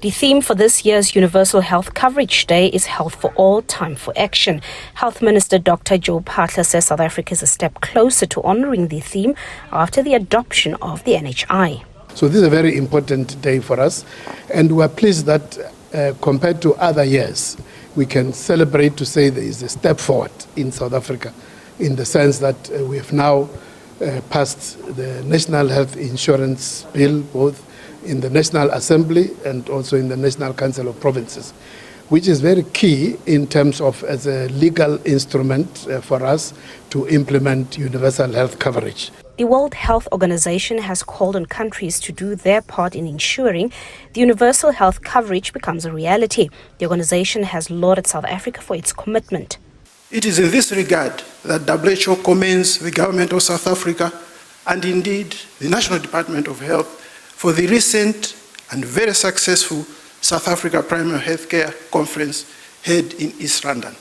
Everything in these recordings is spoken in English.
The theme for this year's Universal Health Coverage Day is Health for All, Time for Action. Health Minister Dr. Joe Phaahla says South Africa is a step closer to honouring the theme after the adoption of the NHI. So this is a very important day for us, and we're pleased that compared to other years, we can celebrate to say there is a step forward in South Africa in the sense that we have now passed the National Health Insurance Bill, both in the National Assembly and also in the National Council of Provinces, which is very key in terms of as a legal instrument for us to implement universal health coverage. The World Health Organization has called on countries to do their part in ensuring the universal health coverage becomes a reality. The organization has lauded South Africa for its commitment. It is in this regard that WHO commends the government of South Africa and indeed the National Department of Health for the recent and very successful South Africa Primary Healthcare Conference held in East London,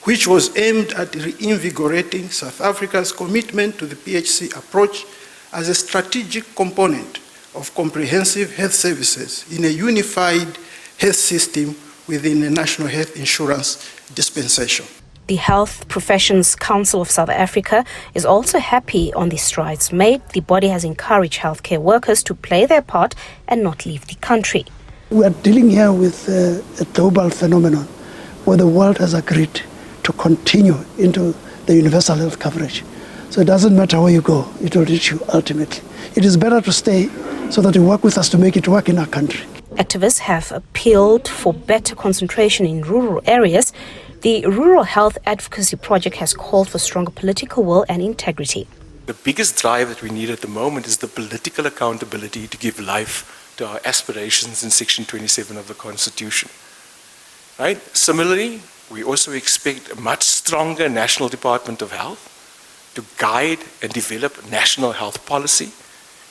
which was aimed at reinvigorating South Africa's commitment to the PHC approach as a strategic component of comprehensive health services in a unified health system within a national health insurance dispensation. The Health Professions Council of South Africa is also happy on the strides made. The body has encouraged healthcare workers to play their part and not leave the country. We are dealing here with a global phenomenon where the world has agreed to continue into the universal health coverage. So it doesn't matter where you go, it will reach you ultimately. It is better to stay so that you work with us to make it work in our country. Activists have appealed for better concentration in rural areas. The Rural Health Advocacy Project has called for stronger political will and integrity. The biggest drive that we need at the moment is the political accountability to give life to our aspirations in Section 27 of the Constitution. Right? Similarly, we also expect a much stronger National Department of Health to guide and develop national health policy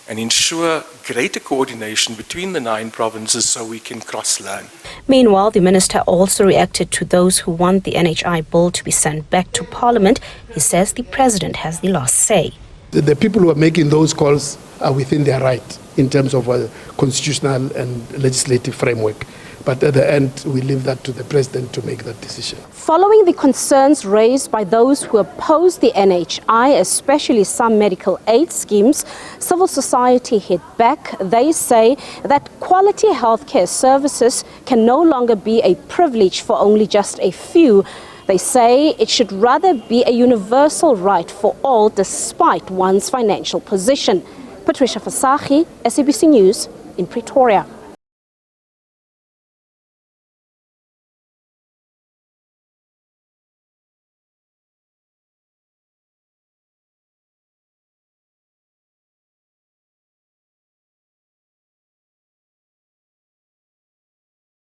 and ensure greater coordination between the 9 provinces so we can cross-learn. Meanwhile, the minister also reacted to those who want the NHI bill to be sent back to Parliament. He says the president has the last say. The people who are making those calls are within their right in terms of a constitutional and legislative framework. But at the end, we leave that to the president to make that decision. Following the concerns raised by those who oppose the NHI, especially some medical aid schemes, civil society hit back. They say that quality healthcare services can no longer be a privilege for only just a few. They say it should rather be a universal right for all despite one's financial position. Patricia Fasahi, SABC News in Pretoria.